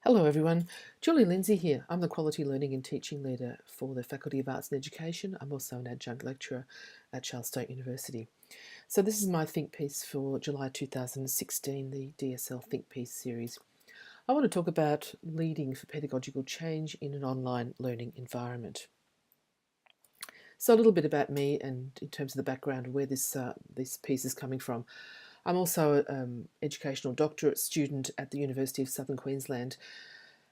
Hello everyone, Julie Lindsay here. I'm the Quality Learning and Teaching Leader for the Faculty of Arts and Education. I'm also an adjunct lecturer at Sturt University. So this is my think piece for July 2016, the DSL Think Piece series. I want to talk about leading for pedagogical change in an online learning environment. So a little bit about me and in terms of the background of where this piece is coming from. I'm also an educational doctorate student at the University of Southern Queensland,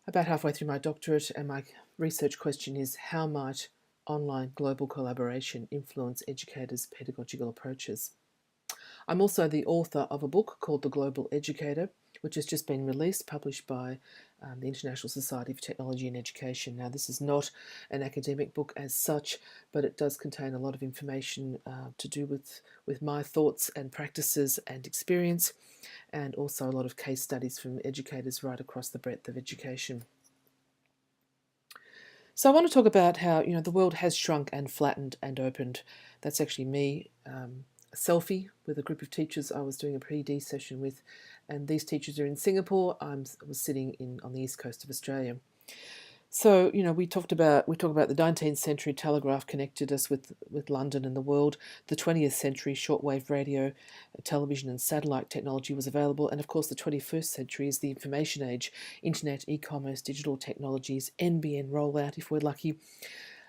about halfway through my doctorate, and my research question is, how might online global collaboration influence educators' pedagogical approaches? I'm also the author of a book called The Global Educator, which has just been released, published by the International Society for Technology and Education. Now, this is not an academic book as such, but it does contain a lot of information to do with my thoughts and practices and experience, and also a lot of case studies from educators right across the breadth of education. So I want to talk about how the world has shrunk and flattened and opened. That's actually me, a selfie with a group of teachers I was doing a PD session with, and these teachers are in Singapore. I was sitting on the east coast of Australia. So, we talk about the 19th century telegraph connected us with London and the world. The 20th century shortwave radio, television and satellite technology was available. And of course, the 21st century is the information age, internet, e-commerce, digital technologies, NBN rollout if we're lucky.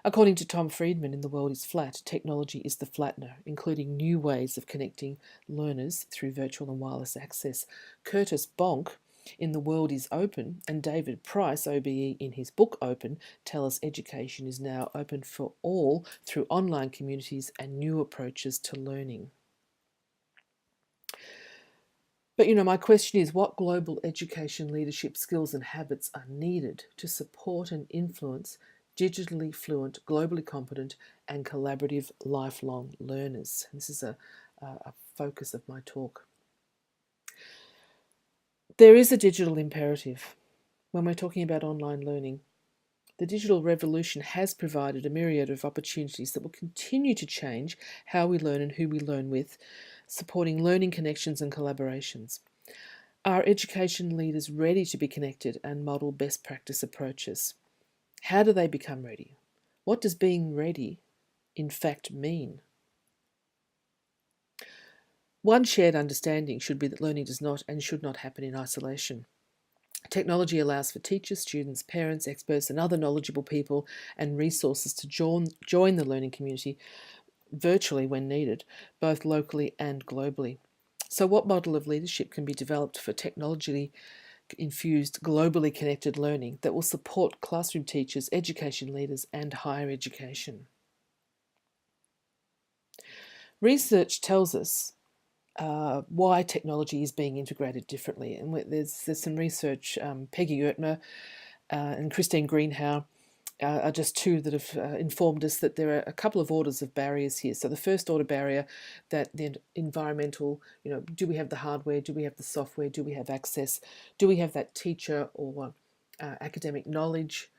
According to Tom Friedman in The World is Flat, technology is the flattener, including new ways of connecting learners through virtual and wireless access. Curtis Bonk in The World is Open, and David Price, OBE, in his book Open, tell us education is now open for all through online communities and new approaches to learning. But my question is, what global education leadership skills and habits are needed to support and influence digitally fluent, globally competent and collaborative lifelong learners? This is a focus of my talk. There is a digital imperative when we're talking about online learning. The digital revolution has provided a myriad of opportunities that will continue to change how we learn and who we learn with, supporting learning connections and collaborations. Are education leaders ready to be connected and model best practice approaches? How do they become ready? What does being ready in fact mean? One shared understanding should be that learning does not and should not happen in isolation. Technology allows for teachers, students, parents, experts and other knowledgeable people and resources to join the learning community virtually when needed, both locally and globally. So what model of leadership can be developed for technologically infused, globally connected learning that will support classroom teachers, education leaders and higher education? Research tells us why technology is being integrated differently. And there's some research, Peggy Oetmer and Christine Greenhow are just two that have informed us that there are a couple of orders of barriers here. So the first order barrier, that the environmental, do we have the hardware, do we have the software, do we have access, do we have that teacher or academic knowledge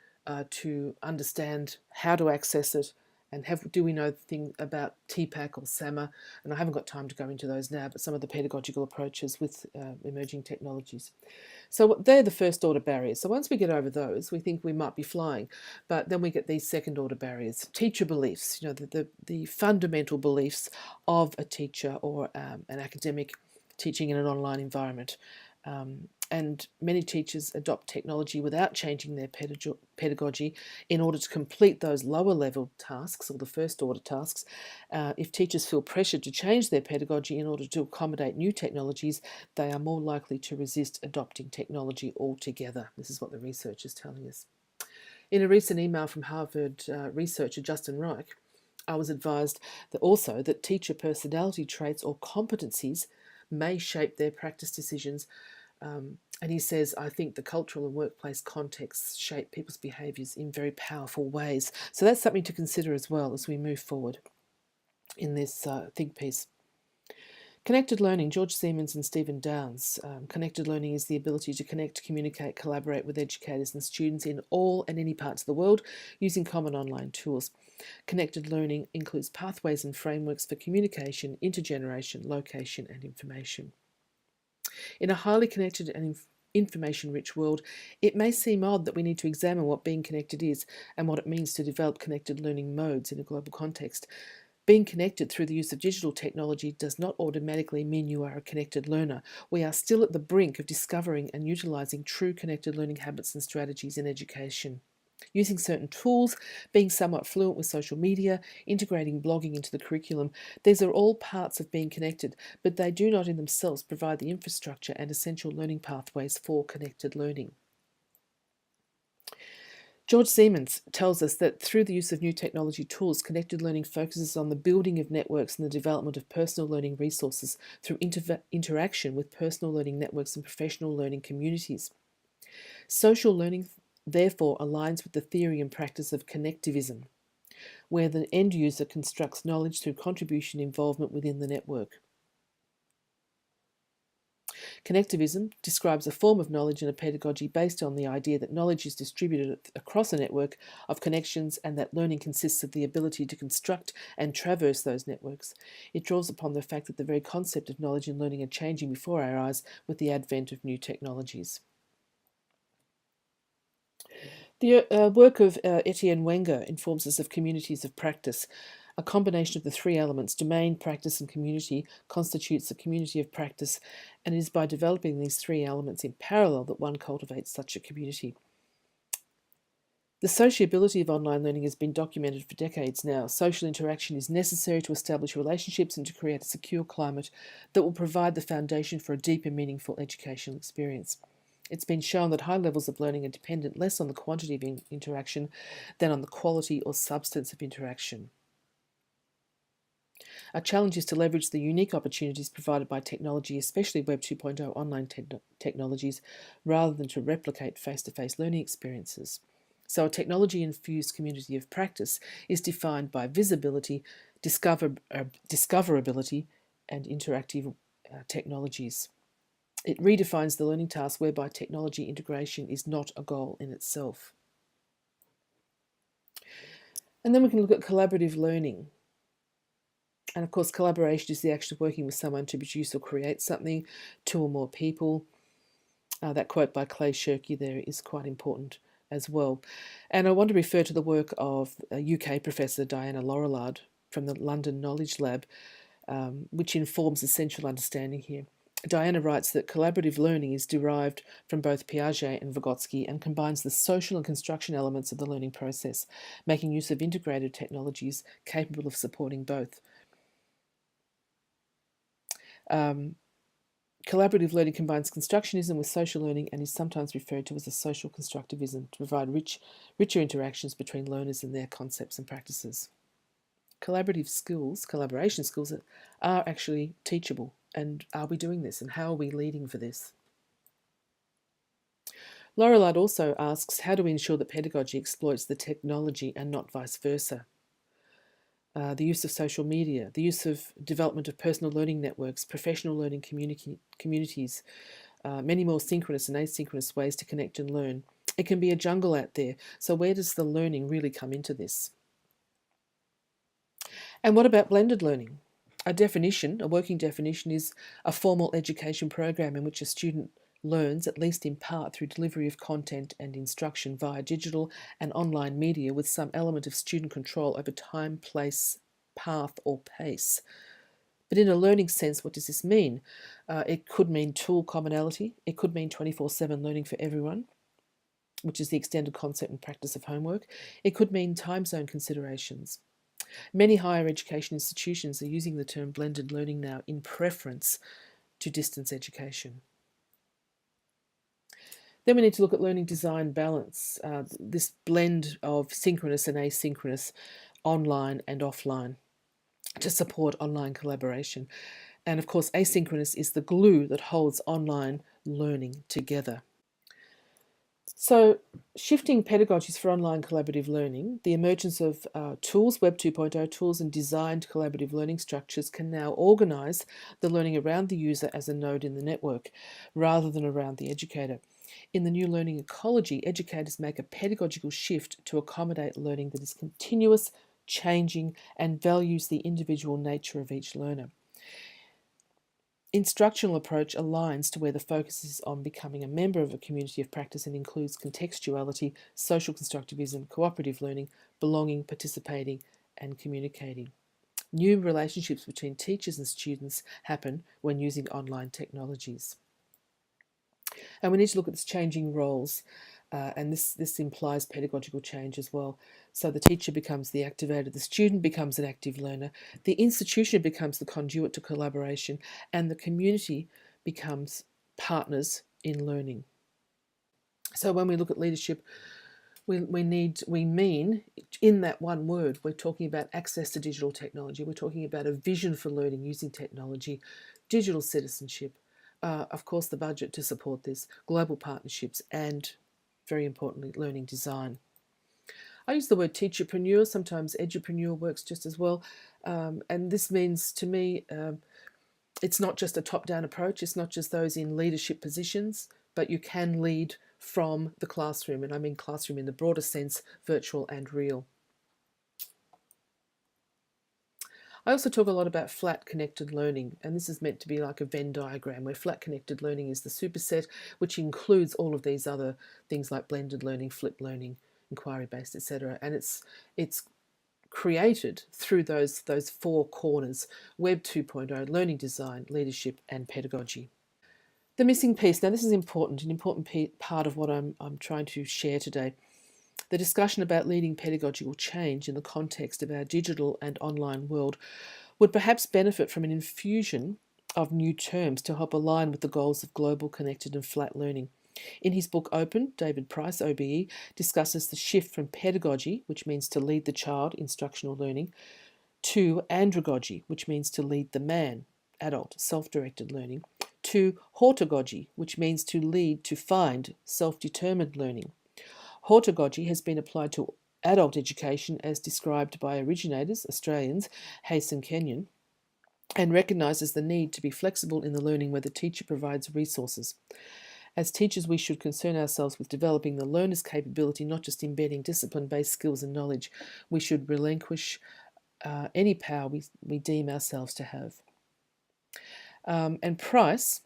to understand how to access it, and do we know things about TPAC or SAMA? And I haven't got time to go into those now, but some of the pedagogical approaches with emerging technologies. So they're the first order barriers. So once we get over those, we think we might be flying. But then we get these second order barriers. Teacher beliefs, the fundamental beliefs of a teacher or an academic teaching in an online environment. And many teachers adopt technology without changing their pedagogy in order to complete those lower level tasks or the first order tasks. If teachers feel pressured to change their pedagogy in order to accommodate new technologies, they are more likely to resist adopting technology altogether. This is what the research is telling us. In a recent email from Harvard researcher Justin Reich, I was advised that teacher personality traits or competencies may shape their practice decisions. And he says, I think the cultural and workplace contexts shape people's behaviours in very powerful ways. So that's something to consider as well as we move forward in this think piece. Connected learning, George Siemens and Stephen Downes. Connected learning is the ability to connect, communicate, collaborate with educators and students in all and any parts of the world using common online tools. Connected learning includes pathways and frameworks for communication, intergeneration, location and information. In a highly connected and information-rich world, it may seem odd that we need to examine what being connected is and what it means to develop connected learning modes in a global context. Being connected through the use of digital technology does not automatically mean you are a connected learner. We are still at the brink of discovering and utilising true connected learning habits and strategies in education. Using certain tools, being somewhat fluent with social media, integrating blogging into the curriculum, these are all parts of being connected, but they do not in themselves provide the infrastructure and essential learning pathways for connected learning. George Siemens tells us that through the use of new technology tools, connected learning focuses on the building of networks and the development of personal learning resources through interaction with personal learning networks and professional learning communities. Social learning, therefore, aligns with the theory and practice of Connectivism, where the end user constructs knowledge through contribution involvement within the network. Connectivism describes a form of knowledge and a pedagogy based on the idea that knowledge is distributed across a network of connections and that learning consists of the ability to construct and traverse those networks. It draws upon the fact that the very concept of knowledge and learning are changing before our eyes with the advent of new technologies. The work of Etienne Wenger informs us of communities of practice. A combination of the three elements, domain, practice and community, constitutes a community of practice, and it is by developing these three elements in parallel that one cultivates such a community. The sociability of online learning has been documented for decades now. Social interaction is necessary to establish relationships and to create a secure climate that will provide the foundation for a deep and meaningful educational experience. It's been shown that high levels of learning are dependent less on the quantity of interaction than on the quality or substance of interaction. Our challenge is to leverage the unique opportunities provided by technology, especially Web 2.0 online technologies, rather than to replicate face-to-face learning experiences. So a technology-infused community of practice is defined by visibility, discoverability, and interactive technologies. It redefines the learning task whereby technology integration is not a goal in itself. And then we can look at collaborative learning. And of course, collaboration is the action of working with someone to produce or create something, two or more people. That quote by Clay Shirky there is quite important as well. And I want to refer to the work of UK Professor Diana Laurillard from the London Knowledge Lab, which informs essential understanding here. Diana writes that collaborative learning is derived from both Piaget and Vygotsky and combines the social and construction elements of the learning process, making use of integrated technologies capable of supporting both. Collaborative learning combines constructionism with social learning and is sometimes referred to as a social constructivism to provide richer interactions between learners and their concepts and practices. Collaboration skills are actually teachable. And are we doing this? And how are we leading for this? Laurillard also asks, how do we ensure that pedagogy exploits the technology and not vice versa? The use of social media, the use of development of personal learning networks, professional learning communities, many more synchronous and asynchronous ways to connect and learn. It can be a jungle out there. So where does the learning really come into this? And what about blended learning? A working definition, is a formal education program in which a student learns, at least in part, through delivery of content and instruction via digital and online media with some element of student control over time, place, path or pace. But in a learning sense, what does this mean? It could mean tool commonality. It could mean 24/7 learning for everyone, which is the extended concept and practice of homework. It could mean time zone considerations. Many higher education institutions are using the term blended learning now in preference to distance education. Then we need to look at learning design balance, this blend of synchronous and asynchronous, online and offline, to support online collaboration. And of course, asynchronous is the glue that holds online learning together. So, shifting pedagogies for online collaborative learning, the emergence of tools, Web 2.0 tools and designed collaborative learning structures can now organise the learning around the user as a node in the network, rather than around the educator. In the new learning ecology, educators make a pedagogical shift to accommodate learning that is continuous, changing, and values the individual nature of each learner. Instructional approach aligns to where the focus is on becoming a member of a community of practice and includes contextuality, social constructivism, cooperative learning, belonging, participating, and communicating. New relationships between teachers and students happen when using online technologies. And we need to look at this changing roles, and this implies pedagogical change as well. So the teacher becomes the activator, the student becomes an active learner, the institution becomes the conduit to collaboration, and the community becomes partners in learning. So when we look at leadership, we mean in that one word, we're talking about access to digital technology, we're talking about a vision for learning using technology, digital citizenship, of course the budget to support this, global partnerships, and very importantly, learning design. I use the word teacherpreneur, sometimes edupreneur works just as well, and this means to me it's not just a top-down approach, it's not just those in leadership positions, but you can lead from the classroom, and I mean classroom in the broader sense, virtual and real. I also talk a lot about flat connected learning, and this is meant to be like a Venn diagram where flat connected learning is the superset, which includes all of these other things like blended learning, flipped learning, inquiry-based, etc. And it's created through those four corners: Web 2.0, learning design, leadership, and pedagogy. The missing piece. Now, this is important, an important part of what I'm trying to share today. The discussion about leading pedagogical change in the context of our digital and online world would perhaps benefit from an infusion of new terms to help align with the goals of global, connected, and flat learning. In his book Open, David Price, OBE, discusses the shift from pedagogy, which means to lead the child, instructional learning, to andragogy, which means to lead the man, adult, self-directed learning, to hortagogy, which means to lead, to find, self-determined learning. Hortagogy has been applied to adult education as described by originators, Australians, Hayes and Kenyon, and recognises the need to be flexible in the learning where the teacher provides resources. As teachers, we should concern ourselves with developing the learner's capability, not just embedding discipline-based skills and knowledge. We should relinquish any power we deem ourselves to have. And Price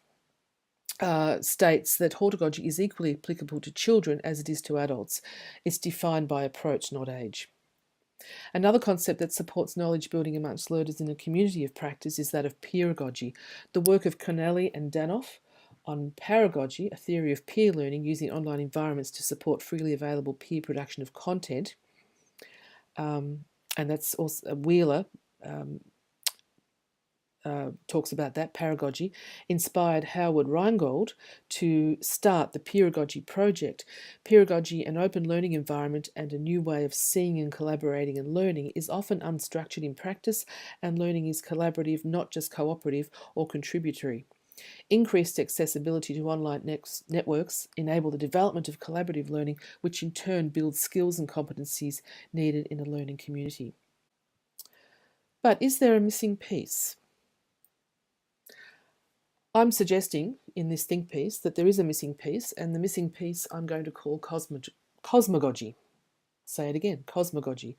states that hortagogy is equally applicable to children as it is to adults. It's defined by approach, not age. Another concept that supports knowledge building amongst learners in a community of practice is that of pedagogy. The work of Connelly and Danoff on pedagogy, a theory of peer learning using online environments to support freely available peer production of content, and that's also Wheeler talks about that, pedagogy, inspired Howard Rheingold to start the Pedagogy Project. Pedagogy, an open learning environment and a new way of seeing and collaborating and learning, is often unstructured in practice, and learning is collaborative, not just cooperative or contributory. Increased accessibility to online networks enable the development of collaborative learning, which in turn builds skills and competencies needed in a learning community. But is there a missing piece? I'm suggesting in this think piece that there is a missing piece, and the missing piece I'm going to call cosmogogy. Say it again, cosmogogy.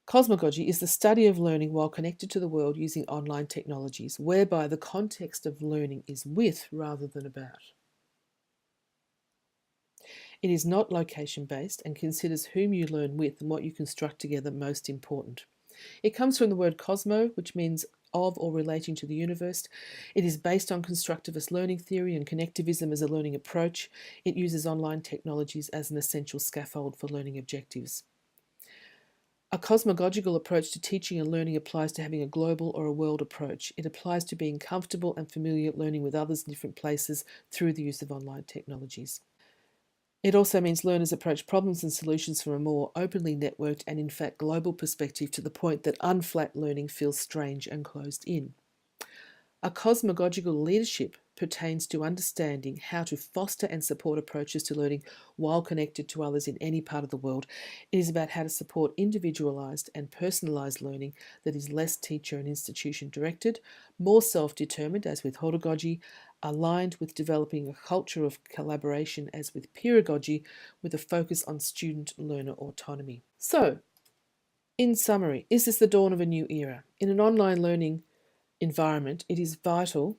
Cosmogogy is the study of learning while connected to the world using online technologies, whereby the context of learning is with rather than about. It is not location-based and considers whom you learn with and what you construct together most important. It comes from the word cosmo, which means of or relating to the universe. It is based on constructivist learning theory and connectivism as a learning approach. It uses online technologies as an essential scaffold for learning objectives. A cosmogogical approach to teaching and learning applies to having a global or a world approach. It applies to being comfortable and familiar learning with others in different places through the use of online technologies. It also means learners approach problems and solutions from a more openly networked and in fact global perspective, to the point that unflat learning feels strange and closed in. A cosmogogical leadership pertains to understanding how to foster and support approaches to learning while connected to others in any part of the world. It is about how to support individualised and personalised learning that is less teacher and institution directed, more self-determined as with hortagogy, aligned with developing a culture of collaboration as with pedagogy, with a focus on student-learner autonomy. So, in summary, is this the dawn of a new era? In an online learning environment, it is vital,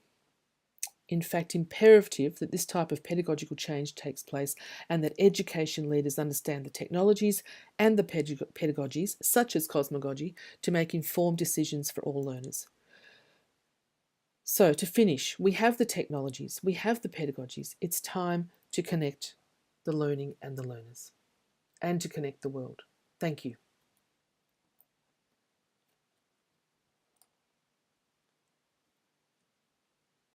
in fact imperative, that this type of pedagogical change takes place and that education leaders understand the technologies and the pedagogies, such as cosmogogy, to make informed decisions for all learners. So to finish, we have the technologies, we have the pedagogies. It's time to connect the learning and the learners and to connect the world. Thank you.